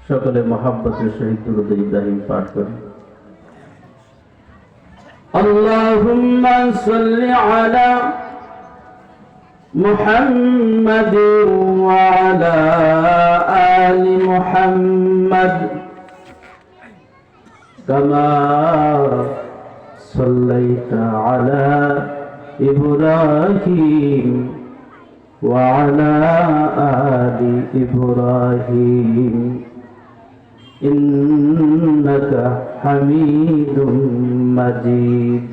সকলে মহাব্বতের সহিত দুরূদ ইব্রাহিম পাঠ করেন। আল্লাহুম্মা সাল্লি আলা মুহাম্মাদ ওয়া আলা আলি মুহাম্মাদ কামা সাল্লাইতা আলা ইব্রাহিম ওয়া আলা আলি ইব্রাহিম ইন্নাকা হামিদুম মাজিদ।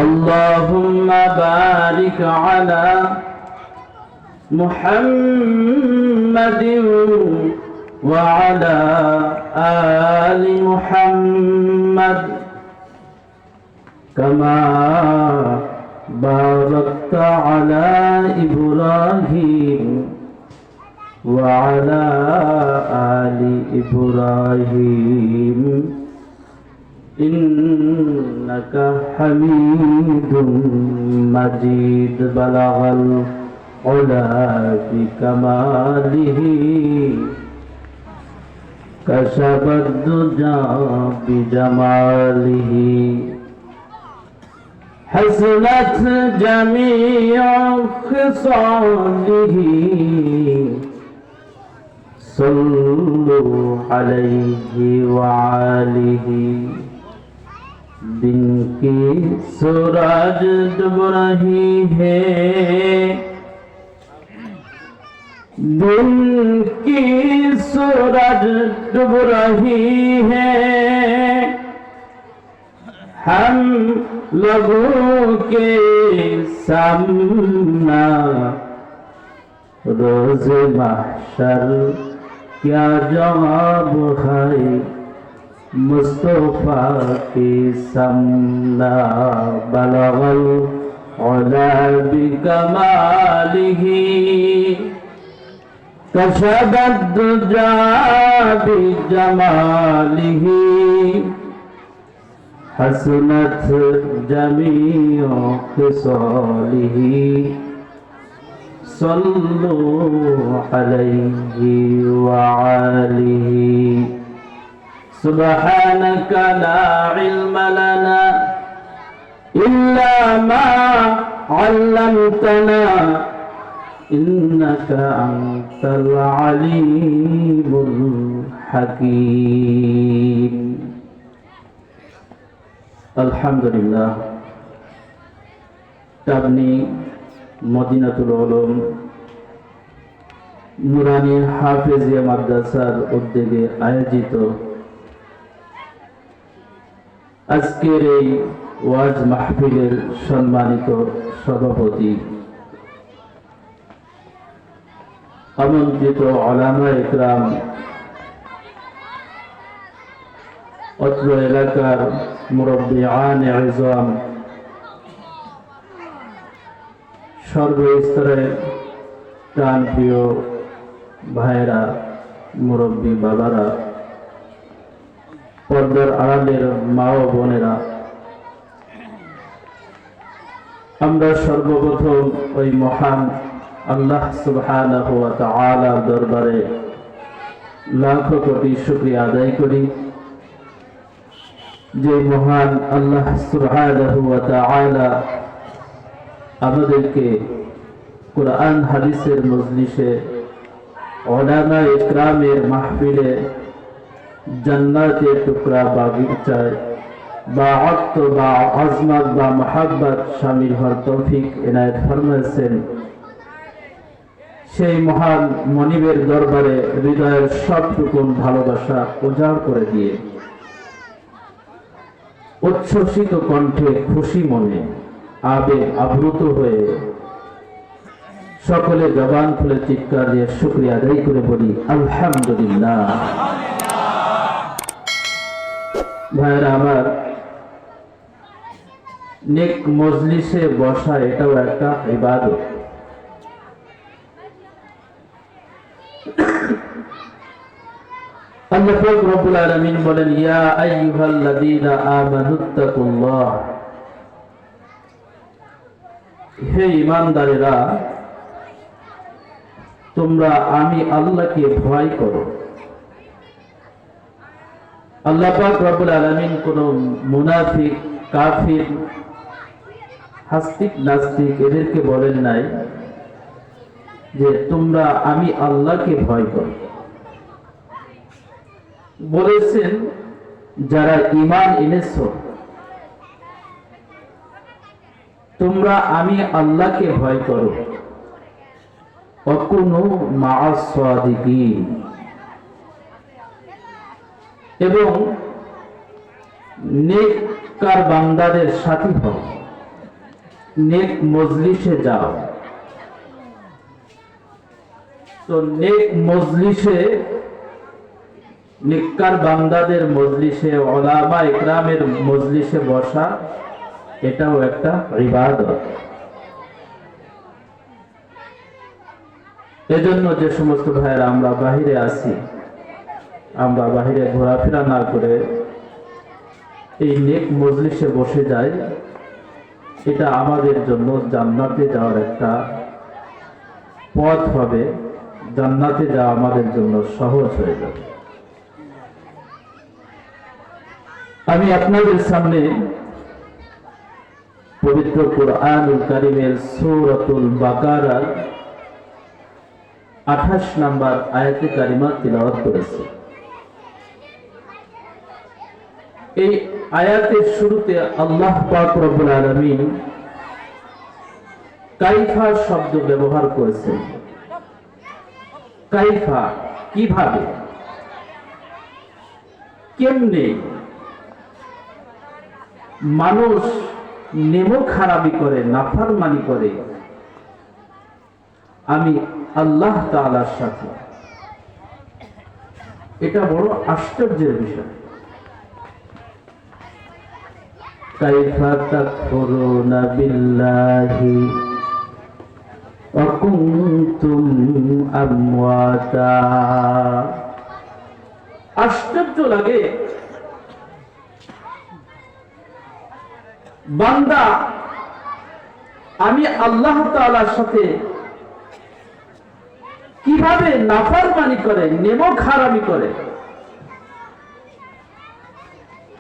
আল্লাহুম্মা বারিক আলা মুহাম্মাদিন ওয়া আলা আলি মুহাম্মাদ কামা বারাকতা আলা ইব্রাহিম وعلى آل إبراهيم إنك حميد مجيد بلغ العلا بكماله كشف الدجى بجماله حسنت جميع خصاله صلوا عليه وآله दिन की सूरज डूब रही है, दिन की सूरज डूब रही है, हम लोगों के सामना रोज महशर क्या जवाब है मुस्तफा के सामना। बलगल उला बिकमालिही कशफद दुजा बिजमालिही हसनत जमीउ खिसालिही सल्लु अलैहि वआलिहि। सुब्हानक ला इल्म लना इल्ला मा अल्लमतना इन्नका अंतल अलीमुल हकीम। अल्हम्दुलिल्लाह। तबनी মদিনাতুল উলুম নুরানী হাফেজিয়া মাদ্রাসার উদ্যোগে আয়োজিত আজকের এই ওয়াজ মাহফিলের সম্মানিত সভাপতি, আমন্ত্রিত উলামা ইকরাম, অত্র এলাকার মুরব্বিয়ানে আযম, সর্বস্তরের প্রাণপ্রিয় ভাইরা, মুরব্বী বাবারা, পর্দার আড়ালের মা ও বোনেরা, আমরা সর্বপ্রথম ওই মহান আল্লাহ সুবহানাহু ওয়া তাআলার দরবারে লাখ কোটি শুকরিয়া আদায় করি, যে মহান আল্লাহ সুবহানাহু ওয়া তাআলা আমাদেরকে কুরআন হাদিসের মজলিসে, উলামা ইকরামের মাহফিলে, জান্নাতের টুকরা বাগিচায় বাআত বা আজমত বা মহাব্বত শামিল হওয়ার তৌফিক এনায়েত ফরমাইছেন। সেই মহান মনিবের দরবারে হৃদয়ের সবটুকু ভালোবাসা উজাড় করে দিয়ে উচ্ছ্বসিত কণ্ঠে, খুশি মনে, আবেগ আপ্লুত হয়ে সকলে জবান খুলে চিৎকার দিয়ে শুকরিয়া আদায় করে বলি আলহামদুলিল্লাহ। ভাইরা আমার, নেক মজলিসে বসা এটাও একটা ইবাদত। আল্লাহ পাক রব্বুল আলামিন বলেন, ইয়া আইয়ুহাল্লাযীনা আমানুত্তাকুল্লাহ, হে ঈমানদারেরা তোমরা আমি আল্লাহকে ভয় করো। আল্লাহ পাক রব্বুল আলামিন কোন মুনাফিক, কাফির, হাস্তিক, নাস্তিক এদেরকে বলেন নাই যে তোমরা আমি আল্লাহকে ভয় করো। বলেছেন যারা ঈমান এনেছো তোমরা আমি আল্লাহকে ভয় করো। ওয়াকুনু মা'আস সাদিকিন, এবং নেককার বান্দাদের সাথী হও, নেক মজলিসে যাও। তো নেক মজলিসে, নেককার বান্দাদের মজলিসে, উলামা ইকরামের মজলিসে বসা এটাও একটা ইবাদত। এজন্য যে সমস্ত ভাইয়েরা আমরা বাহিরে আছি, আমরা বাহিরে ঘোরাফেরা না করে এই নেক মজলিসে বসে যাই, এটা আমাদের জন্য জান্নাতে যাওয়ার একটা পথ হবে। জান্নাতে যাওয়া আমাদের জন্য সহজ হয়ে যাবে। আমি আপনাদের সামনে পবিত্র কুরআনুল কারীমের সূরাতুল বাকারার 28 নম্বর আয়াতে কারিমা তিলাওয়াত করেছি। এই আয়াতের শুরুতে আল্লাহ পাক রব্বুল আলামিন কাইফা শব্দ ব্যবহার করেছেন। কাইফা, কিভাবে, কেমনে মানুষ নেমক হারামি করে, নাফরমানি করে আমি আল্লাহ তাআলার সাথে। এটা বড় আশ্চর্যের বিষয়। কাইফা তাকফুরুনা বিল্লাহি ওয়া কুনতুম আমওয়াতা। আশ্চর্য লাগে, বান্দা আমি আল্লাহ তাআলার সাথে কিভাবে নাফরমানি করে, নেমক হারামি করে,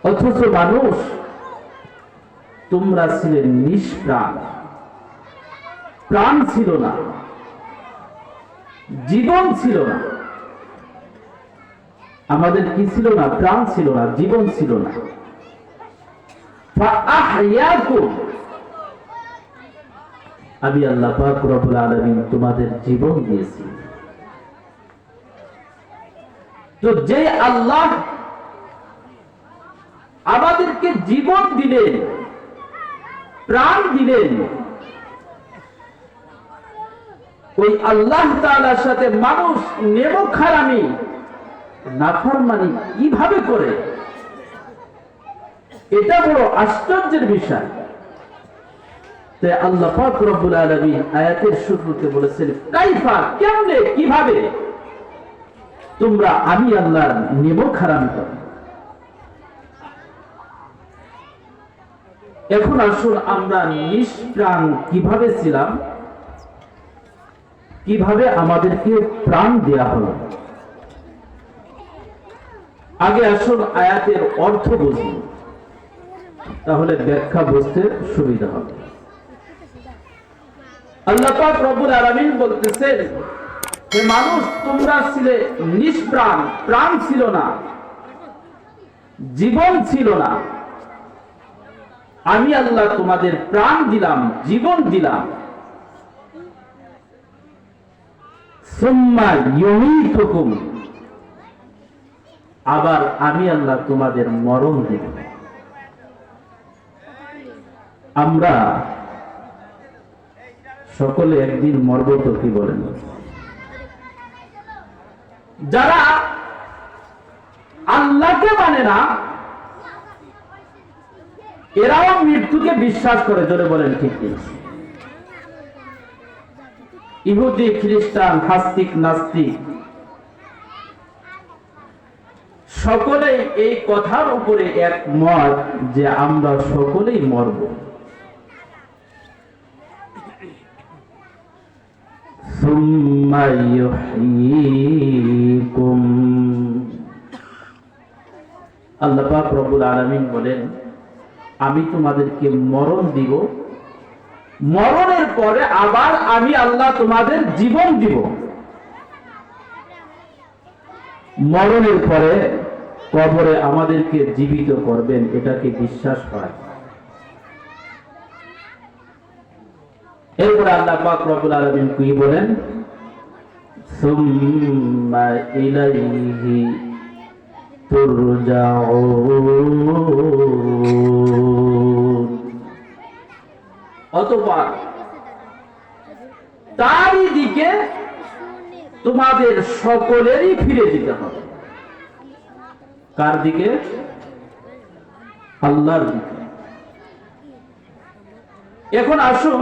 অথচ মানুষ তোমরা ছিলে নিষ্প্রাণ, প্রাণ ছিল না, জীবন ছিল না। আমাদের কি ছিল না? প্রাণ ছিল না, জীবন ছিল না। ফাআহইয়াকুম, আমি আল্লাহ পাক রব্বুল আলামিন তোমাদের জীবন দিয়েছি। তো যে আল্লাহ আমাদেরকে জীবন দিলেন, প্রাণ দিলেন, ওই আল্লাহ তাআলার সাথে মানুষ নেমক হারামি, নাফরমানি কিভাবে করে? এটা বড় আশ্চর্যের বিষয়। তাই আল্লাহ পাক রব্বুল আলামিন আয়াতের শুরুতে বলেছেন কাইফা, কেমনে, কিভাবে তোমরা আমি আল্লাহর নেমক হারামি করো। এখন আসুন আমরা নিষ্প্রাণ কিভাবে ছিলাম, কিভাবে আমাদেরকে প্রাণ দেয়া হলো। আগে আসুন আয়াতের অর্থ বুঝি, তাহলে ব্যাখ্যা বুঝতে সুবিধা হবে। আল্লাহ পাক রব্বুল আলামিন বলতেছেন যে মানুষ তোমরা ছিলে নিষ্প্রাণ, প্রাণ ছিল না, জীবন ছিল না। আমি আল্লাহ তোমাদের প্রাণ দিলাম, জীবন দিলাম। সুম্মা ইউমীতুকুম, আবার আমি আল্লাহ তোমাদের মরণ দিব। আমরা সকলে একদিন মরব, তো কি বলেন? যারা আল্লাহকে মানে না এরাও মৃত্যুকে বিশ্বাস করে, জোরে বলেন ঠিক কি? ইহুদি, খ্রিস্টান, হাস্তিক, নাস্তিক সকলেই এই কথার উপরে একমত যে আমরা সকলেই মরব। সুম্মা ইউহয়িকুম। আল্লাহ পাক রব্বুল আলামিন বলেন, আমি তোমাদেরকে মরণ দিব, মরণের পরে আবার আমি আল্লাহ তোমাদের জীবন দিব। মরণের পরে কবরে আমাদেরকে জীবিত করবেন, এটাকে বিশ্বাস করা। এরপরে আল্লাহ পাক রব্বুল আলামিন কি বলেন, সুম্মা ইলাইহি তুরজাউন। অতঃপর তারই দিকে তোমাদের সকলেরই ফিরে যেতে হবে। কার দিকে? আল্লাহর দিকে। এখন আসুন,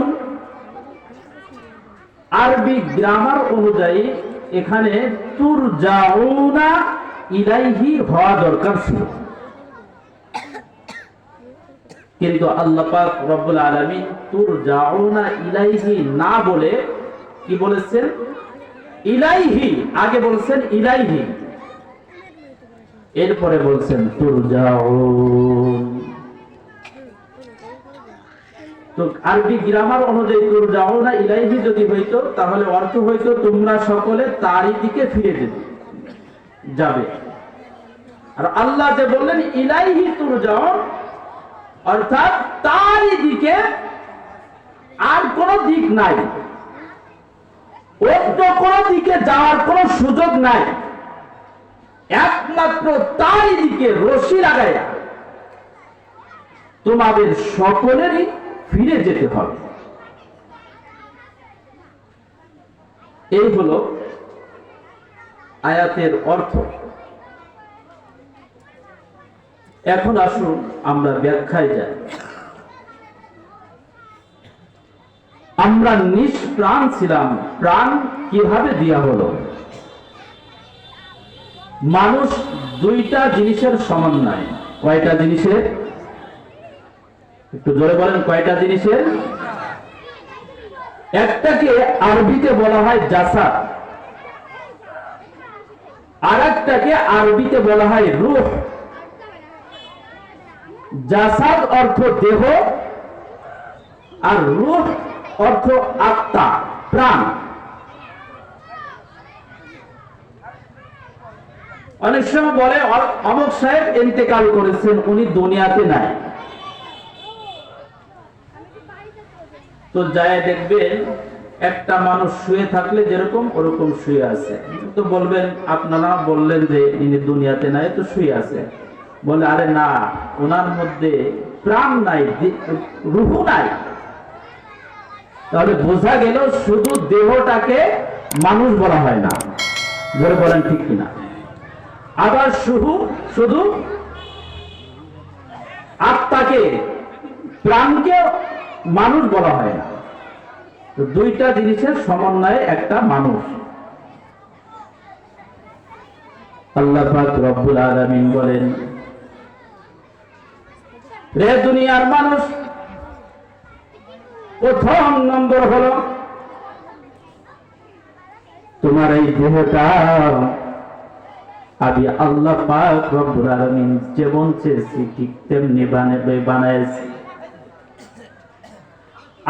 আরবি গ্রামার অনুযায়ী এখানে তুরজাউনা ইলাইহি হওয়া দরকার ছিল, কিন্তু আল্লাহ পাক রব্বুল আলামিন তুরজাউনা ইলাইহি না বলে কি বলেছেন? ইলাইহি। আগে বলছেন ইলাইহি, এরপরে বলছেন তুরজাউন। তো আরবি গ্রামার অনুযায়ী তুরজাউনা ইলাইহি যদি হইতো, তাহলে অর্থ হইতো তোমরা সকলে তারই দিকে ফিরে যাবে। আর আল্লাহ যে বললেন ইলাইহি তুরজাউন, অর্থাৎ তারই দিকে, আর কোন দিক নাই, অন্য কোন দিকে যাওয়ার কোন সুযোগ নাই, একমাত্র তারই দিকে রশি লাগাইয়া তোমাদের সকলেরই ফিরে যেতে হবে। এই হলো আয়াতের অর্থ। এখন আসুন আমরা ব্যাখ্যায় যাই। আমরা নিষ্প্রাণ ছিলাম, প্রাণ কিভাবে দেয়া হলো? মানুষ দুইটা জিনিসের সমন্বয়। কয়টা জিনিসের? একটু জোরে বলেন, কয়টা জিনিসের? একটাকে আরবিতে বলা হয় জাসাদ, আর একটাকে আরবিতে বলা হয় রূহ। জাসাদ অর্থ দেহ, আর রূহ অর্থ আত্মা, প্রাণ। অনেক সময় বলে অমুক সাহেব ইন্তেকাল করেছেন, উনি দুনিয়াতে নাই। তো যায় দেখবেন একটা মানুষ শুয়ে থাকলে যেরকম ওরকম শুয়ে আছে। তো বলবেন, আপনারা বললেন যে ইনি দুনিয়াতে নাই, তো শুয়ে আছে। বলে, আরে না, ওনার মধ্যে প্রাণ নাই, রূহ নাই। তাহলে বোঝা গেল শুধু দেহটাকে মানুষ বলা হয় না। ধরে বলেন ঠিক কিনা? আবার শুধু আত্মাকে, প্রাণকে মানুষ বলা হয় না। তো দুইটা জিনিসের সমন্বয়ে একটা মানুষ। আল্লাহ পাক রব্বুল আলামিন বলেন, রে দুনিয়ার মানুষ, প্রথম নম্বর হলো তোমার এই দেহটা আমি আল্লাহ পাক রব্বুল আলামিন যেমন চেয়েছি ঠিক তেমনি বানাইছি।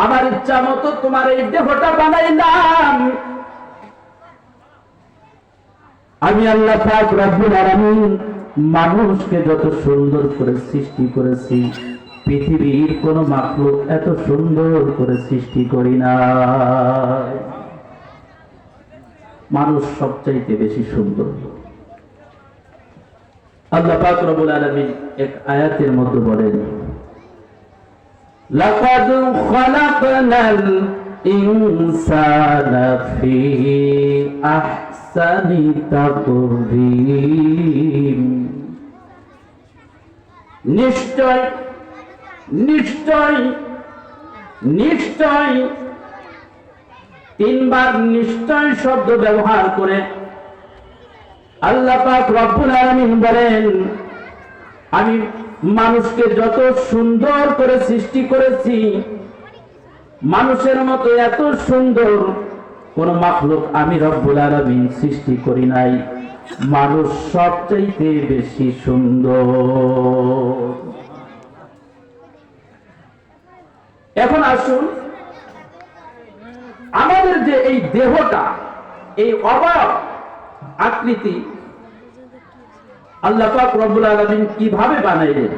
আমার ইচ্ছা মতো তোমার এই দেহটা বানাইলাম। আমি আল্লাহ পাক রব্বুল আলামিন মানুষকে যত সুন্দর করে সৃষ্টি করেছি, পৃথিবীর কোন মাখলুক এত সুন্দর করে সৃষ্টি করি না। মানুষ সবচাইতে বেশি সুন্দর। আল্লাহ পাক রব্বুল আলামিন এক আয়াতের মধ্যে বলেন, লাকাদ খালাকনাল ইনসানা ফি আহসানি তাকওয়িম। নিশ্চয় নিশ্চয় নিশ্চয়, তিনবার নিশ্চয় শব্দ ব্যবহার করে আল্লাহ পাক রব্বুল আলামিন বলেন, আমি মানুষকে যত সুন্দর করে সৃষ্টি করেছি, মানুষের মতো এত সুন্দর কোন মাখলুক আমি রব্বুল আলামিন সৃষ্টি করি নাই, মানুষ সবচাইতে বেশি সুন্দর। এখন আসুন, আমাদের যে এই দেহটা, এই অবয়ব আকৃতি আল্লাহ পাক রব্বুল আলামিন কিভাবে বানাইলেন,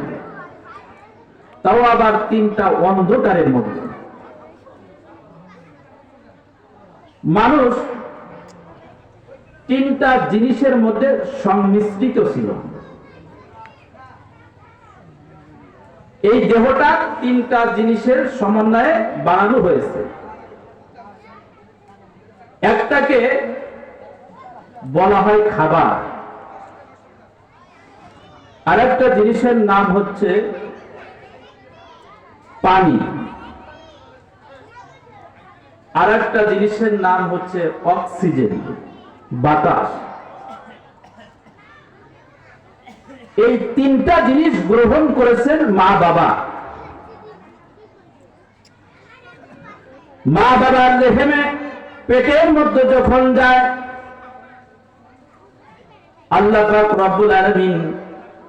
তাও আবার তিনটা অন্ধকারের মধ্যে। মানুষ তিনটা জিনিসের মধ্যে সংমিশ্রিত ছিল। এই দেহটা তিনটা জিনিসের সমন্বয়ে বানানো হয়েছে। একটাকে বলা হয় খাবার, আর একটা জিনিসের নাম হচ্ছে পানি, আর একটা জিনিসের নাম হচ্ছে অক্সিজেন, বাতাস। এই তিনটা জিনিস গ্রহণ করেছেন মা বাবা। মা বাবার রেহেমে পেটের মধ্যে যখন যায়, আল্লাহ পাক রব্বুল আলামিন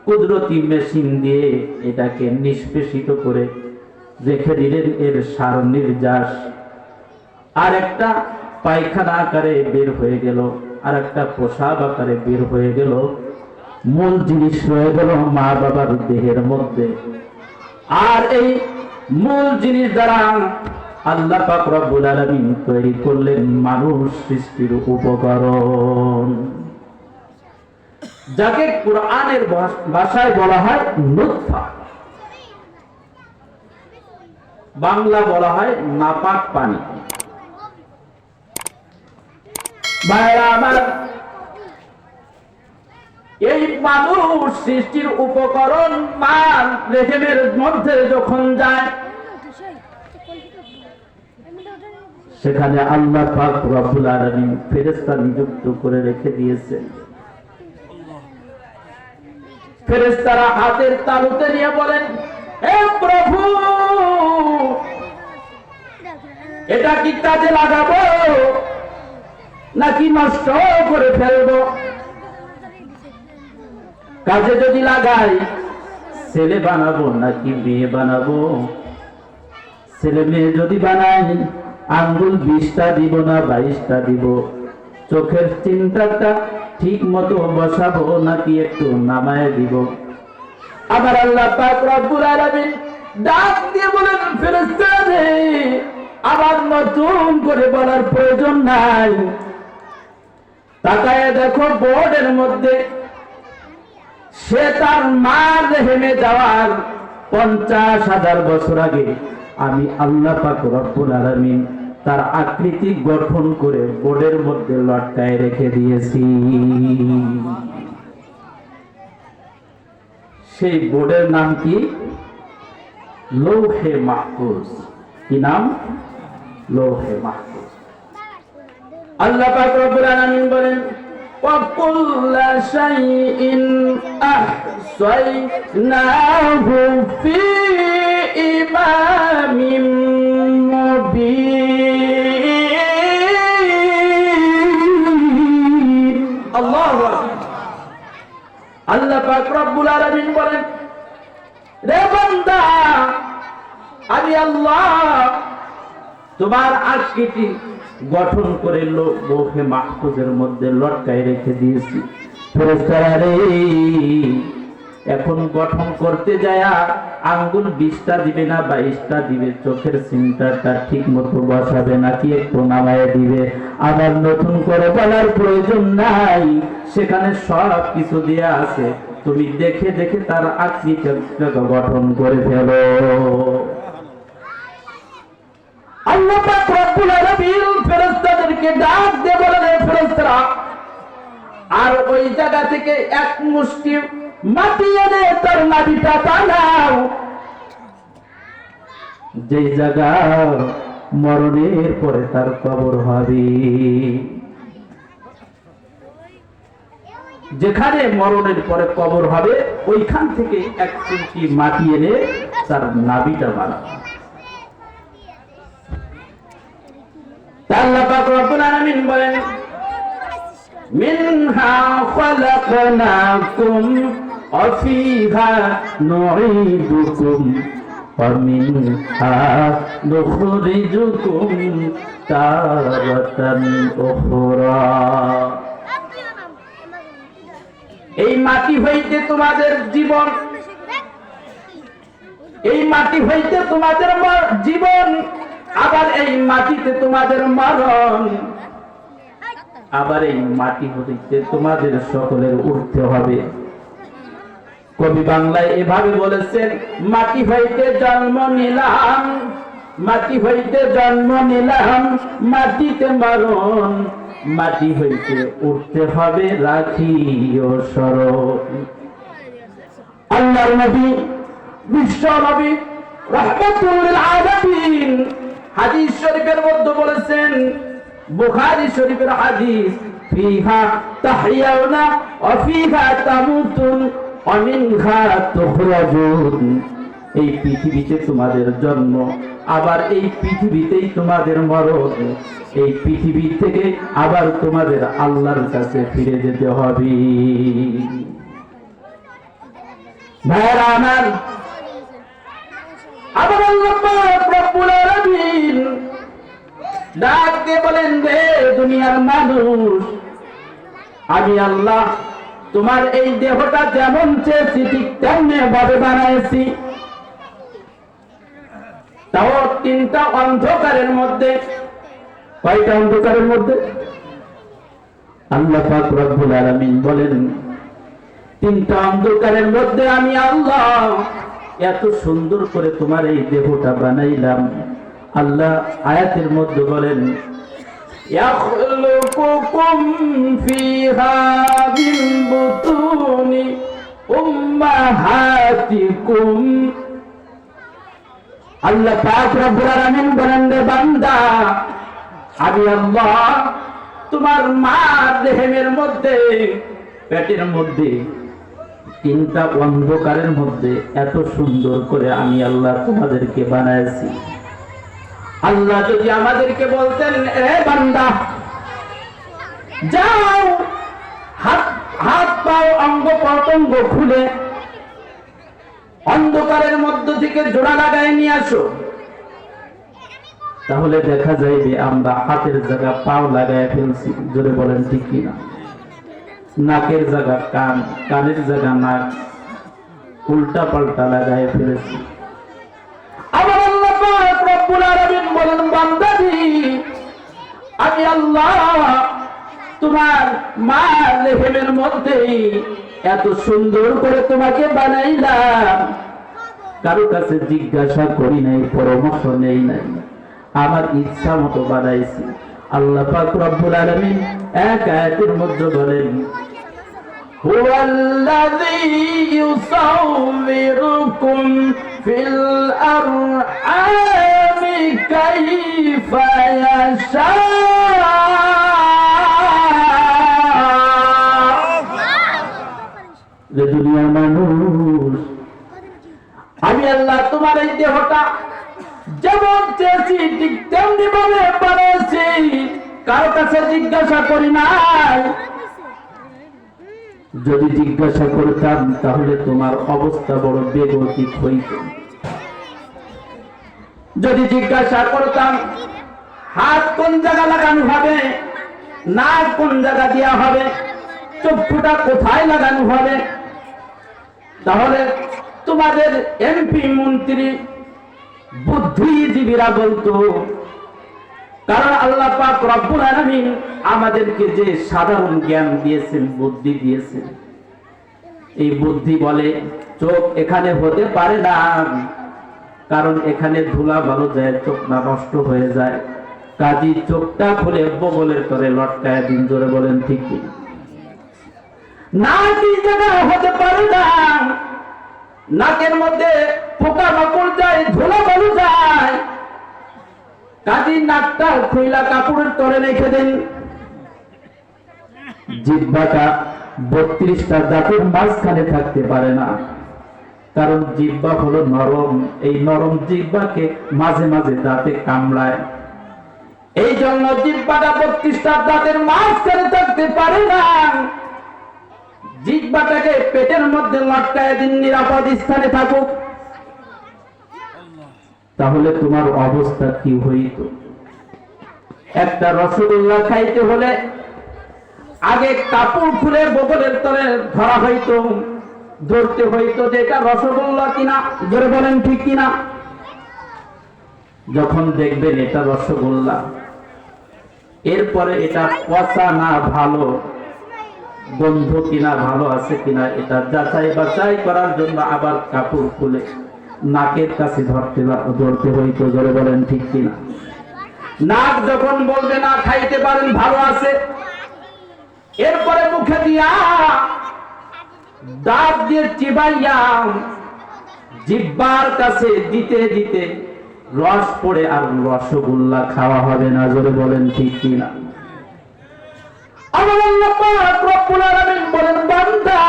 কুদরতি মেশিন দিয়ে এটাকে নিষ্পেষিত করে রেখে দিলেন। এর সার নির্যাস আর একটা পায়খানা আকারে বের হয়ে গেল, আর একটা প্রসাব আকারে বের হয়ে গেল। মূল জিনিস রয়ে গেল মা বাবার দেহের মধ্যে। আর এই মূল জিনিস দ্বারা আল্লাহ পাক রব্বুল আলামিন তৈরি করলেন মানুষ সৃষ্টির উপকরণ, যাকে কোরআনের ভাষায় বলা হয় নুতফা, বাংলা বলা হয় নাপাক পানি। ভাইরা আমার, এই মানুষ সৃষ্টির উপকরণ মা রেহেমের মধ্যে যখন যায়, সেখানে আল্লাহ পাক রব্বুল আলামিন ফেরেশতা নিযুক্ত করে রেখে দিয়েছেন। ফেরেশতারা হাতের তালুতে নিয়ে বলেন, হে প্রভু, এটা কি কাজে লাগাবো নাকি নষ্ট করে ফেলবো? কাজে যদি লাগাই ছেলে বানাবো নাকি মেয়ে বানাবো? ছেলে মেয়ে যদি বানাই আঙ্গুল 20টা দিব না 22টা দিব? চোখের চিন্তাটা ঠিক মতো বসাবো নাকি একটু নামায় দিব? আবার আল্লাহ পাক রব্বুল আলামিন ডাক দিয়ে বলেন, ফেরেশতারে আবার নতুন করে বলার প্রয়োজন নাই। তাকায় দেখো বোর্ডের মধ্যে, সে তার মার রেহেমে যাওয়ার 50,000 বছর আগে আমি আল্লাহ পাক রব্বুল আলামিন তার আকৃতি গঠন করে বোর্ডের মধ্যে লটকায় রেখে দিয়েছি। সেই বোর্ডের নাম কি? লৌহে মাহফুজ। কি নাম? লৌহে মাহফুজ। আল্লাহ পাক রব্বুল আলামিন বলেন, وَكُلَّ شَيْءٍ أَحْصَيْنَاهُ فِي إِمَامٍ مُبِينٍ। আল্লাহু আকবার। আল্লাহ পাক রব্বুল আলামিন বলেন, রে বান্দা, আমি আল্লাহ তোমার আকৃতি গঠন করে লৌহে মাহফুজের মধ্যে লটকায় রেখে দিয়েছি। ফেরেশতারা রে, এখন গঠন করতে যায়া আঙ্গুল 20টা দিবে না 22টা দিবে? চোখের চিন্তাটা ঠিক মতো বসাবে নাকি একটু নামায় দিবে? আবার নতুন করে বলার প্রয়োজন নাই, সেখানে সব কিছু দেয়া আছে। তুমি দেখে দেখে তার আকৃতি গঠন করে ফেলো। আল্লাহ পাক রব্বুল আলামিন ফেরেশতাদেরকে ডাক দিয়ে বলেন, ফেরেশতারা, আর ওই জায়গা থেকে এক মুষ্টি মাটি এনে তার নাভিটা টানাও, যে জায়গা মরণের পরে তার কবর হবে। যেখানে মরণের পরে কবর হবে ওইখান থেকে এক চিমটি মাটি এনে তার নাভিটা বানাও। আল্লাহ পাক রব্বুল আলামিন আলামিন বলেন মিনহা খালাকনাকুম ওয়া ফিহা নুঈদুকুম ওয়া মিনহা নুখরিজুকুম তারাতান উখরা। এই মাটি হইতে তোমাদের জীবন, এই মাটি হইতে তোমাদের জীবন, আবার এই মাটিতে তোমাদের মরণ, আবার এই মাটি হইতে তোমাদের সকলের উঠতে হবে। কবি বাংলায় এভাবে বলেছেন, মাটি হইতে জন্ম নিলাম, মাটি হইতে জন্ম নিলাম, মাটিতে মরণ, মাটি হইতে উঠতে হবে রাখিও স্মরণ। আল্লাহর নবী, বিশ্ব নবী রাহমাতুল লিল আলামিন হাদিস শরীফের মধ্যে বলেছেন, বুখারী শরীফের হাদিস, ফিহা তাহইয়াউনা ওয়া ফিহা তামুতুন ওয়া মিনহা তুখরাজুন। এই পৃথিবীতে তোমাদের জন্ম, আবার এই পৃথিবীতেই তোমাদের মরণ, এই পৃথিবী থেকে আবার তোমাদের আল্লাহর কাছে ফিরে যেতে হবে। ভাইরা আমার, আবার আল্লাহ পাক রব্বুল আলামিন ডাক দিয়ে বলেন, রে দুনিয়ার মানুষ, আমি আল্লাহ তোমার এই দেহটা যেমন চেয়েছি ঠিক তেমনি ভাবে বানাইছি। তাও তিনটা অন্ধকারের মধ্যে। কয়টা অন্ধকারের মধ্যে? আল্লাহ পাক রব্বুল আলামিন বলেন, তিনটা অন্ধকারের মধ্যে আমি আল্লাহ এত সুন্দর করে তোমার এই দেহটা বানাইলাম। আল্লাহ আয়াতের মধ্যে বলেন, ইয়াখলুকুকুম ফিহা মিন বুতুনি উম্মাহাতিকুম। আল্লাহ পাক রব্বুল আলামিন বলেন, রে বান্দা, আমি আল্লাহ তোমার মার দেহের মধ্যে, পেটের মধ্যে, তিনটা অন্ধকারের মধ্যে এত সুন্দর করে আমি আল্লাহ তোমাদেরকে বানাইছি। আল্লাহ যদি আমাদেরকে বলতেন, এ বান্দা যাও হাত পাও অঙ্গ প্রত্যঙ্গ খুলে অন্ধকারের মধ্য থেকে জোড়া লাগায় নিয়ে আসো, তাহলে দেখা যাইবে আমরা হাতের জায়গা পাও লাগায় ফেলছি। জোরে বলেন ঠিক কিনা? নাকের জায়গা কান, কানের জায়গা নাক, উল্টা পাল্টা লাগায় ফেলেছি। আবার আল্লাহ পাক রব্বুল আলামিন বলেন, বান্দাদি, আমি আল্লাহ তোমার মার লেহেমের মধ্যে এত সুন্দর করে তোমাকে বানাইলাম, কারো কাছে জিজ্ঞাসা করি নাই, পরামর্শ নেই নাই, আমার ইচ্ছা মতো বানাইছি। আল্লাহ পাক রব্বুল আলামিন এক আয়াতের মধ্যে বলেন, হুয়াল্লাযী ইউসাউবিরুকুম ফিল আরহামি কাইফা ইয়াশা। দুনিয়ার মানুষ, আমি আল্লাহ তোমার এই দেহটা যেমন চেয়েছি ঠিক তেমনি ভাবে বানিয়েছি, কারো কাছে জিজ্ঞাসা করি নাই। যদি জিজ্ঞাসা করতাম তাহলে তোমার অবস্থা বড় বেগতিক হইত। যদি জিজ্ঞাসা করতাম হাত কোন জায়গা লাগানো হবে, নাক কোন জায়গা দেওয়া হবে, চক্ষুটা কোথায় লাগানো হবে, তাহলে তোমাদের এমপি মন্ত্রী বুদ্ধিজীবীরা বলতো। কারণ আল্লাহ পাক রব্বুল আলামিন আমাদেরকে যে সাধারণ জ্ঞান দিয়েছেন, বুদ্ধি দিয়েছেন, এই বুদ্ধি বলে চোখ এখানে হতে পারে না, কারণ এখানে ধুলা বালু যায়, চোখ না নষ্ট হয়ে যায়, কাজী চোখটা খুলে বগলের তরে লটকায় দিন। জোরে বলেন ঠিক কি না? কি জায়গা হতে পারে না, নাকের মধ্যে পোকা মাকড় যায়, ধুলা বালু যায়, কাজী নাকটা খুইলা কাপড়ের তরে রেখে দেন। জিহ্বাটা 32টা দাঁতের মাঝখানে থাকতে পারে না, কারণ জিহ্বা হলো নরম, এই নরম জিহ্বাকে মাঝে মাঝে দাঁতে কামড়ায়। এই জন্য জিহ্বাটা 32টা দাঁতের মাঝখানে থাকতে পারে না। জিহ্বাটাকে পেটের মধ্যে লটকায় দিন, নিরাপদ স্থানে থাকুক। তাহলে তোমার অবস্থা কি হইত? একটা রসগোল্লা খাইতে হলে আগে কাপড় খুলে বগলের তলে ধরা হইতো, ধরতে হইতো যে এটা রসগোল্লা কিনা। জোরে বলেন ঠিক কিনা? যখন দেখবেন এটা রসগোল্লা, এরপরে এটা পচা না ভালো, গন্ধ কিনা ভালো আছে কিনা, এটা যাচাই বাছাই করার জন্য আবার কাপড় খুলে নাকের কাছে ধরতে হইতো। জোরে বলেন ঠিক কিনা? নাক যখন বলবে না খাইতে পারেন ভালো আছে, এরপরে মুখে দিয়া দাঁত দিয়ে চিবাইয়া জিহ্বার কাছে দিতে দিতে রস পড়ে আর রসগোল্লা খাওয়া হবে না। জোরে বলেন ঠিক কিনা? আমার আল্লাহ পাক রব্বুল আলামিন বলেন, বান্দা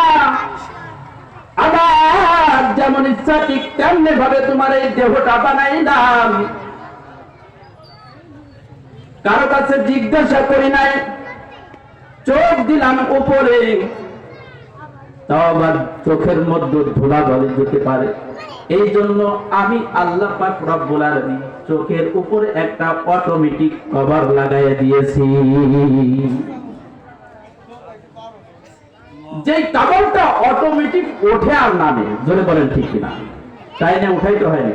আমার যেমন ইচ্ছা ঠিক তেমনি ভাবে তোমার এই দেহটা বানাইলাম। কারো কাছে জিজ্ঞাসা করি নাই, চোখ দিলাম উপরে, তাও আবার চোখের মধ্যে ধুলাবালি যেতে পারে। এই জন্য আমি আল্লাহ পাক রব্বুল আলামিন চোখের উপরে একটা অটোমেটিক কভার লাগাইয়া দিয়েছি। যে কভারটা অটোমেটিক ওঠে আর নামে। জোরে বলেন ঠিক কিনা? তাই না? উঠাইতে হয়নি।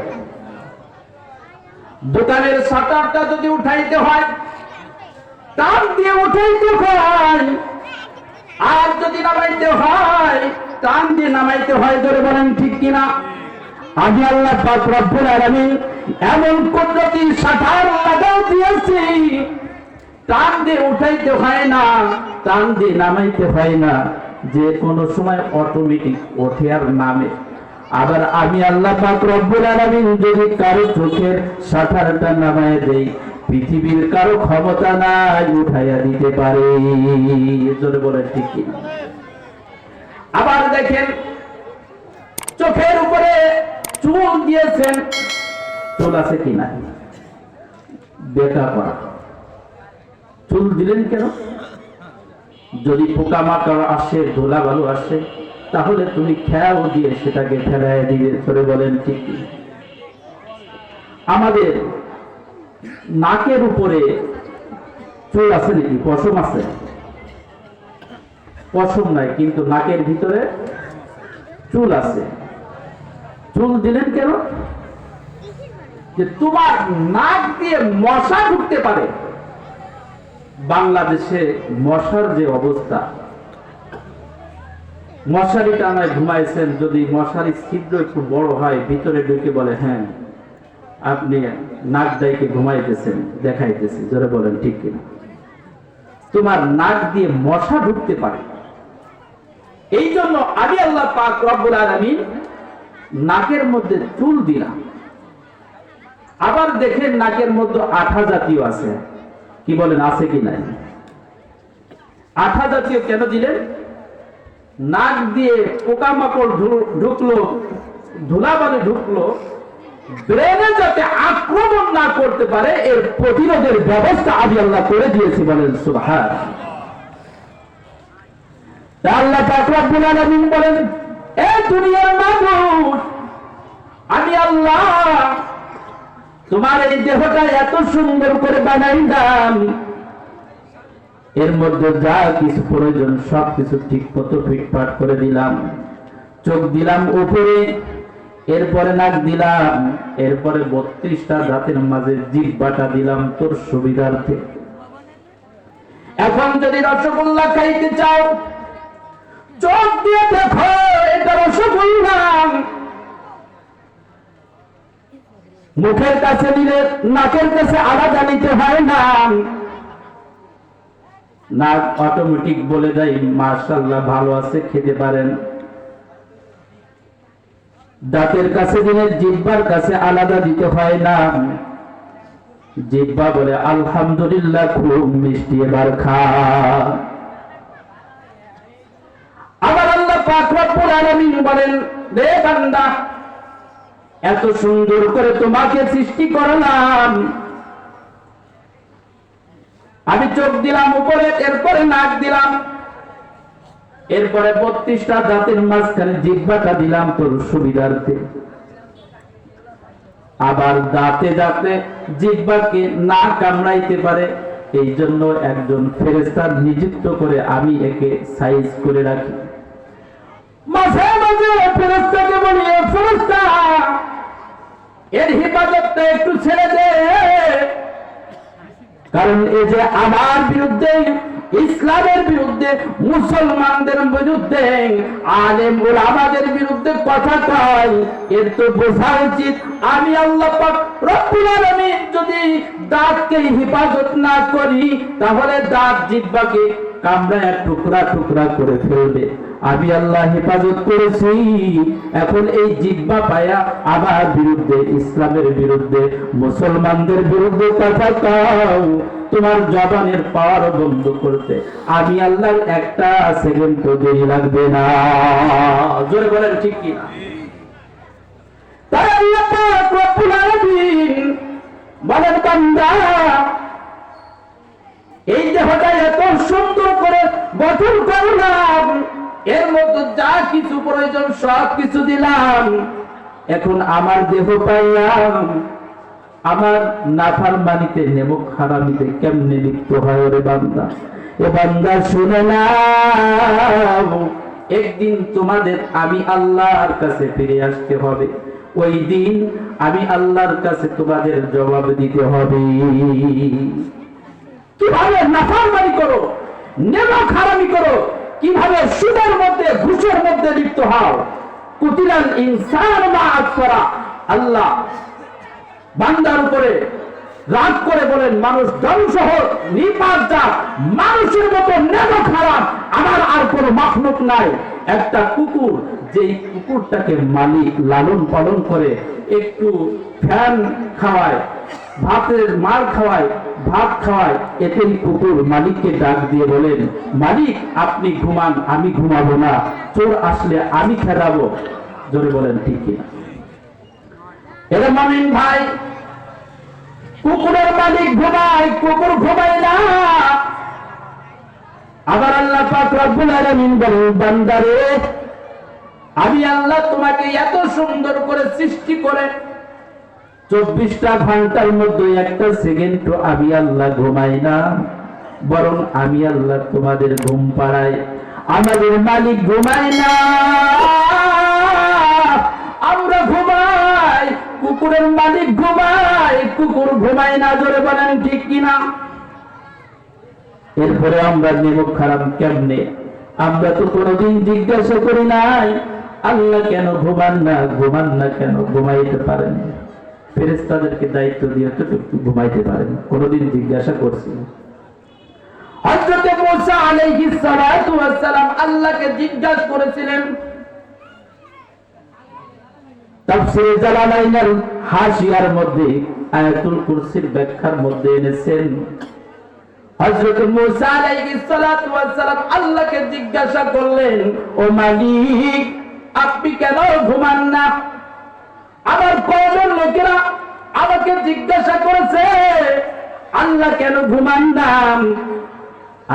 দোকানের শাটারটা যদি উঠাইতে হয় টান দিয়ে উঠাইতে হয়, আর যদি নামাইতে হয় টান দিয়ে নামাইতে হয়। জোরে বলেন ঠিক কিনা? আমি আল্লাহ পাক রব্বুল আলামিন এমন কুদরতি শাটার লাগাও দিয়েছি, টান দিয়ে উঠাইতে হয় না, টান দিয়ে নামাইতে হয় না, যে কোনো সময় অটোমেটিক ওঠে আর নামে। আবার আমি আল্লাহ পাক রব্বুল আলামিন যদি কারো চোখের শাটারটা নামায় দেই, পৃথিবীর কারো ক্ষমতা নাই উঠাইয়া দিতে পারে। জোরে বলে ঠিক কি? আবার দেখেন, চোখের উপরে চুল দিয়েছেন, চুল আছে কিনা? বেকা করা। চুল দিলেন কেন? যদি পোকামাকড় আসে, ধুলাবালু আসে, তাহলে তুমি খেয়াও দিয়ে সেটাকে ফেলাই দিবে। করে বলেন ঠিক কি? আমাদের নাকের উপরে চুল আছে নাকি? পশম আছে? পশম নাই, কিন্তু নাকের ভিতরে চুল আছে। চুল দিলেন কেন? যে তোমার নাক দিয়ে মশা ঢুকতে পারে। বাংলাদেশে মশার যে অবস্থা, মশারি টানায় ঘুমাইছেন, যদি মশারি ছিদ্র একটু বড় হয়, ভিতরে ঢুকে বলে হ্যাঁ আপনি নাক ডাইকে ঘুমাইতেছেন, দেখাইতেছি। জোরে বলেন ঠিক কিনা? তোমার নাক দিয়ে মশা ঢুকতে পারে। এই জন্য আমি আল্লাহ পাক রব্বুল আলামিন নাকের মধ্যে চুল দিলাম। আবার দেখেন নাকের মধ্যে আঠা জাতীয় আছে। কি বলেন, আছে কি নাই? আঠা জাতীয় কেন দিলেন? নাক দিয়ে পোকামাকড় ঢুকলো, ধুলাবালি ঢুকলো, ব্রেনে যাতে আক্রমণ না করতে পারে এর প্রতিরোধের ব্যবস্থা আমি আল্লাহ করে দিয়েছি। বলেন সুবহান। আল্লাহ পাক রব্বুল আলামিন বলেন, এ দুনিয়ার মানুষ, আমি আল্লাহ তোমার এই দেহটা এত সুন্দর করে বানাইলাম, এর মধ্যে যা কিছু প্রয়োজন সবকিছু ঠিক মতো ফিটফাট করে দিলাম। চোখ দিলাম উপরে, এরপরে নাক দিলাম, এরপরে 32টা দাঁতের মাঝে জিহ্বাটা দিলাম তোর সুবিধার্থে। এখন যদি রসগোল্লা খাইতে চাও, চোখ দিয়ে দেখো এটা রসগোল্লা। মুখের কাছে নিলে নাকের কাছে আলাদা নিতে হয় না, নাক অটোমেটিক বলে দেয় মাশাআল্লাহ ভালো আছে, খেতে পারেন। দাঁতের কাছে দিলে জিহ্বার কাছে আলাদা দিতে হয় না, জিহ্বা বলে আলহামদুলিল্লাহ খুব মিষ্টি, এবার খা। আবার আল্লাহ পাক রব্বুল আলামিন বলেন, রে বান্দা, এত সুন্দর করে তোমাকে সৃষ্টি করলাম, আমি চোখ দিলাম উপরে, এরপরে নাক দিলাম, এরপরে 32টা দাঁতের মাঝখানে জিহ্বাটা দিলাম তোর সুবিধার্থে। আবার দাঁতে দাঁতে জিহ্বাকে না কামড়াইতে পারে, এই জন্য একজন ফেরেশতা নিযুক্ত করে আমি একে সাইজ করে রাখি। মাঝে মাঝে ফেরেশতাকে বলি, ফেরেশতা এর হেফাজতটা একটু ছেড়ে দে, কারণ এই যে আমার বিরুদ্ধে, ইসলামের বিরুদ্ধে, মুসলমানদের বিরুদ্ধে, আলেম ওলামাদের বিরুদ্ধে কথা কয়, এর তো বোঝা উচিত আমি আল্লাহ পাক রব্বুল আলামিন যদি দাঁতকে হেফাজত না করি তাহলে দাঁত জিহ্বাকে কামড়ায় টুকরা টুকরা করে ফেলবে। আমি আল্লাহ হেফাজত করেছি, এখন এই জিহ্বা পায়া আমার বিরুদ্ধে, ইসলামের বিরুদ্ধে, মুসলমানদের বিরুদ্ধে কথা কও, তোমার জবানের পাওয়ার বন্ধ করতে আমি আল্লাহর একটা সেকেন্ড তো দেরি লাগবে না। জোরে বলেন ঠিক কি না? তাই আল্লাহ পাক রব্বুল আলামিন বলেন, বান্দা এই দেহটা এত সুন্দর করে গঠন করলাম, এর মধ্যে যা কিছু প্রয়োজন সব কিছু দিলাম, এখন আমার দেহ পাইলাম আমার নাফরমানিতে, নেমক হারামিতে কেমনে লিপ্ত হয় ওরে বান্দা। এ বান্দা শুনে নাও, একদিন তোমাদের আমি আল্লাহর কাছে ফিরে আসতে হবে, ওই দিন আমি আল্লাহর কাছে তোমাদের জবাব দিতে হবে। কিভাবে নাফরমানি করো, নেমক হারামি করো, কিভাবে সুদের মধ্যে, ঘুষের মধ্যে লিপ্ত হও। কুতিলাল ইনসান মা আকফারা, আল্লাহ বান্দার উপরে রাগ করে বলেন, মানুষ ধ্বংস হোক, নিপাত যাক, মানুষের মতো নেমক হারাম আমার আর কোনো মাখলুক নাই। একটা কুকুর, যেই কুকুরটাকে মালিক লালন পালন করে, একটু ফ্যান খাওয়ায়, ভাতের মার খাওয়ায়, ভাত খাওয়ায়, এতেই কুকুর মালিককে ডাক দিয়ে বলেন, মালিক আপনি ঘুমান, আমি ঘুমাবো না, চোর আসলে আমি খেদাবো। জোরে বলেন ঠিক কিনা? এরা মামিন ভাই, কুকুরের মালিক ঘুমায়, কুকুর ঘুমায় না। আবার আল্লাহ পাক রব্বুল আলামিন বলেন, বান্দারে আমি আল্লাহ তোমাকে এত সুন্দর করে সৃষ্টি করে 24টা ঘন্টার মধ্যে একটা সেকেন্ড আমি আল্লাহ ঘুমাই না, বরং আমি আল্লাহ তোমাদের ঘুম পাড়াই। আমাদের মালিক ঘুমায় না, আমরা ঘুমাই, কুকুরের মালিক ঘুমায়, কুকুর ঘুমায় না। জোরে বলেন ঠিক কিনা? এরপরে আমরা নেমক খারাপ কেমনে? আমরা তো কোনোদিন জিজ্ঞাসা করি নাই আল্লাহ কেন ঘুমান না, ঘুমান না কেন, ঘুমাইতে পারেন? ফেরেশতাদেরকে দায়িত্ব দিয়ে তো একটু ঘুমাইতে পারেন, কোনোদিন জিজ্ঞাসা করছি? হযরত মুসা আলাইহিস সালাতু ওয়াস সালাম আল্লাহকে জিজ্ঞাসা করেছিলেন, তাফসীরে জালালাইনের হাশিয়ার মধ্যে আয়াতুল কুরসির ব্যাখ্যার মধ্যে এনেছেন, হযরত মুসা আলাইহিস সালাতু ওয়াস সালাম আল্লাহকে জিজ্ঞাসা করলেন, ও মালিক আপনি কেন ঘুমান না? আমার কওমের লোকেরা আমাকে জিজ্ঞাসা করেছে আল্লাহ কেন ঘুমান না।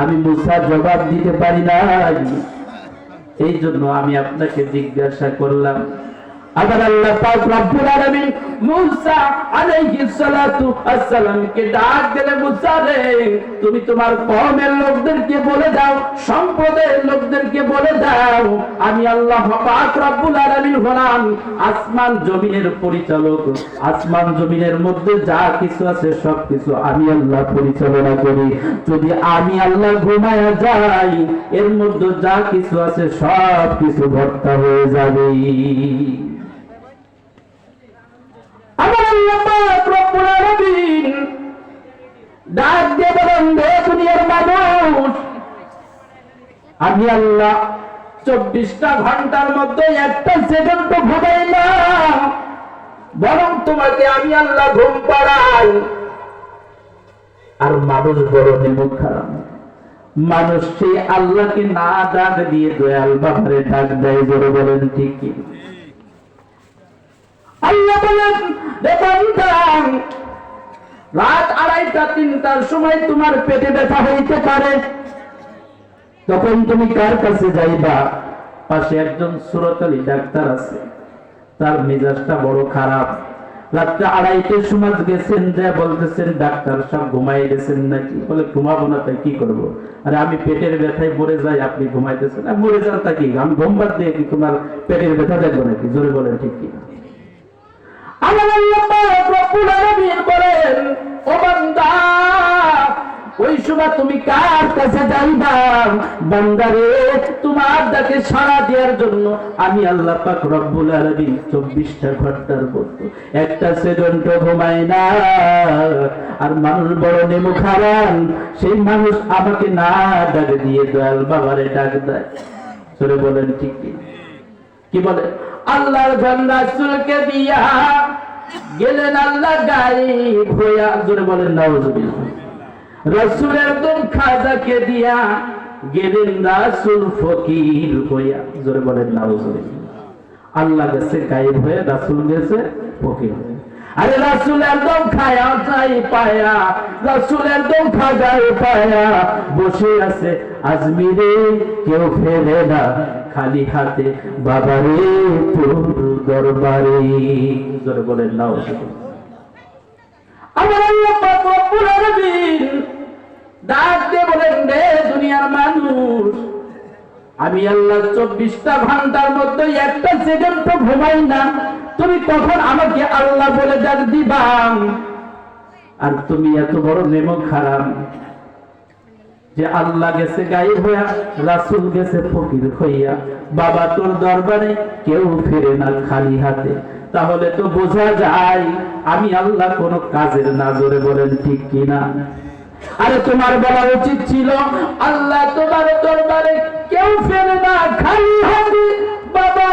আমি মুসা জবাব দিতে পারি না, এই জন্য আমি আপনাকে জিজ্ঞাসা করলাম। আবার আল্লাহ পাক রব্বুল আলামিন মুসা আলাইহিস সালাতু ওয়াস সালামকে ডাক দিলে, মুসা রে তুমি তোমার কওমের লোকদেরকে বলে দাও, সম্প্রদায়ের লোকদেরকে বলে দাও, আমি আল্লাহ পাক রব্বুল আলামিন হলাম আসমান জমিনের পরিচালক, আসমান জমিনের মধ্যে যা কিছু আছে সবকিছু আমি আল্লাহ পরিচালনা করি। যদি আমি আল্লাহ ঘুমায়া যাই, এর মধ্যে যা কিছু আছে সব কিছু ভর্তা হয়ে যাবে। আমার আল্লাহ পাক রব্বুল আলামিন ডাক দিয়ে বলেন, হে দুনিয়ার মানুষ, আমি আল্লাহ 24টা ঘন্টার মধ্যে একটা সেকেন্ড ঘুমাই না, বরং তোমাকে আমি আল্লাহ ঘুম পাড়াই। আর মানুষ বড় নেমক খারাপ, মানুষ সেই আল্লাহকে না ডাক দিয়ে দয়াল বাবারে ডাক দেয়। জোরে বলেন ঠিক কি? আল্লাহ বলেন, রাত 2:30-3টার সময় তোমার পেটে ব্যথা হইতে পারে, তখন তুমি কার কাছে যাইবা? পাশে একজন সুরতলি ডাক্তার আছে, তার মেজাজটা বড় খারাপ। রাত্রে 2:30টার সময় গেছেন, যা বলতেছেন ডাক্তার সব ঘুমাই গেছেন নাকি? বলে ঘুমাবো না, তাই কি করবো? আরে আমি পেটের ব্যথায় মরে যাই, আপনি ঘুমাইতেছেন। মরে যান তা কি, আমি ঘুমবার দিয়ে কি তোমার পেটের ব্যথা দেখবো নাকি? জোরে বলেন ঠিক কি? আমার আল্লাহ পাক রব্বুল আলামিন বলেন, ও বান্দা, ওই সময় তুমি কার কাছে যাইবা? বান্দারে, তোমার ডাকে সাড়া দেওয়ার জন্য আমি আল্লাহ পাক রব্বুল আলামিন 24টা ঘন্টার মধ্যে একটা সেকেন্ড ঘুমায় না। আর মানুষ বড় নেমু খারাপ, সেই মানুষ আমাকে না ডাক দিয়ে দয়াল বাবারে ডাক দেয়। সরে বলেন ঠিক কি বলে? আল্লাহর বান্দা রাসূলকে দিয়া গেলেন আল্লাহ গায়েব হইয়া। জোরে বলেন নাউজুবিল্লাহ। রাসূলের দম খাজাকে দিয়া গেলেন রাসূল ফকির হইয়া। জোরে বলেন নাউজুবিল্লাহ। আল্লাহ গেছে গায়েব হয়ে, রাসূল গেছে ফকির হয়ে। আরে রাসূলের দম খায়া যাই পায়া, রাসূলের দম খাজাই পায়া বসে আছে আজমিরে, কেউ ফেরে না খালি হাতে বাবারে তোর দরবারে। জোরে বলেন নাউজুবিল্লাহ। আমার আল্লাহ পাক রব্বুল আলামিন ডাক দিয়ে বলেন, রে দুনিয়ার মানুষ, আমি আল্লাহ 24টা ঘন্টার মধ্যে একটা সেকেন্ড তো ঘুমাই না। তুমি কখন আমাকে আল্লাহ বলে ডাক দিবা? আর তুমি এত বড় নেমক খারাপ যে আল্লাহ গেছে গায়েব হইয়া, রাসূল গেছে ফকির হইয়া, বাবা তোর দরবারে কেউ ফিরে না খালি হাতে। তাহলে তো বোঝা যায় আমি আল্লাহ কোন কাজের না। জোরে বলেন ঠিক কিনা? আরে তোমার বলা উচিত ছিল, আল্লাহ তোমার দরবারে কেউ ফেরে না খালি হাতে, বাবা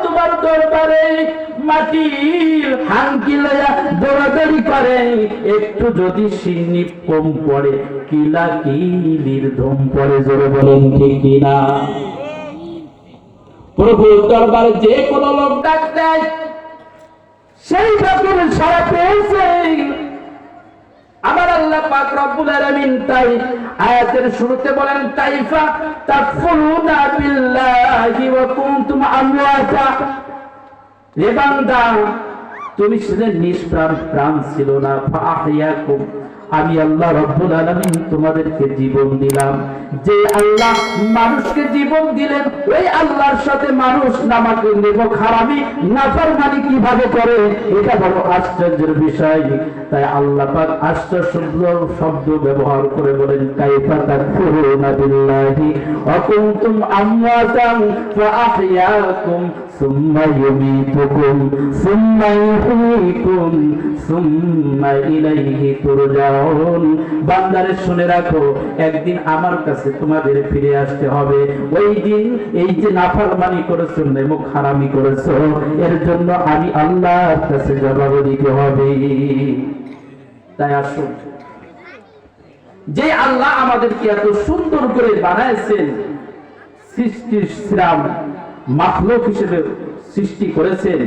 তোমার দরবারে মাটির হাঙ্কি লইয়া দৌড়াদৌড়ি করে, একটু যদি সিন্নি কম পড়ে কিলা কিলির ধম পড়ে। জোরে বলেন ঠিক কিনা? প্রভুর দরবারে যে কোনো লোক ডাক দেয়, সেই ডাকের সাড়া পেয়েছে আমার আল্লাহ পাক রব্বুল আলামিন। তাই আয়াতের শুরুতে বলেন, কাইফা তাকফুরুনা বিল্লাহি ওয়া কুনতুম আমওয়াতা। রে বান্দা, তুমি ছিলে নিষ্প্রাণ, প্রাণ ছিল না। ফাহিয়াকুম, আমি আল্লাহ রব্বুল আলামিন তোমাদেরকে জীবন দিলাম। যে আল্লাহ মানুষকে জীবন দিলেন, ওই আল্লাহর সাথে মানুষ নামাকে নেমক হারামি নাফরমানি কিভাবে করে? এটা বড় আশ্চর্যের বিষয়। তাই আল্লাহ পাক আশ্চর্য শব্দ ব্যবহার করে বলেন, কাইফা তাকফুরুনা বিল্লাহি ওয়া কুনতুম আমওয়াতান ফাআহইয়াকুম সুম্মা ইউমীতুকুম সুম্মা ইউহয়ীকুম সুম্মা ইলাইহি তুরজাউন। বান্দারে শুনে রাখো, একদিন আমার কাছে তোমাদের ফিরে আসতে হবে। ওই দিন এই যে নাফরমানি করেছো, নেমক হারামি করেছো, এর জন্য আমি আল্লাহর কাছে জবাব দিতে হবে। তাই আসুন, যে আল্লাহ আমাদেরকে এত সুন্দর করে বানাইছেন, সৃষ্টির শ্রাম মাখলুক হিসেবে সৃষ্টি করেছেন,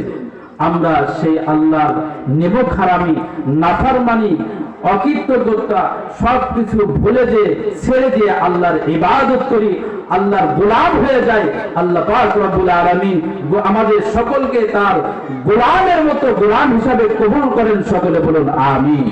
আমরা সেই আল্লাহর নেমক হারামি, নাফরমানি, অকৃতজ্ঞতা সবকিছু ভুলে যে ছেড়ে দিয়ে আল্লাহর ইবাদত করি, আল্লাহর গোলাম হয়ে যায়। আল্লাহ পাক রব্বুল আলামিন আমাদের সকলকে তার গোলামের মতো গোলাম হিসাবে কবুল করেন। সকলে বলুন আমিন।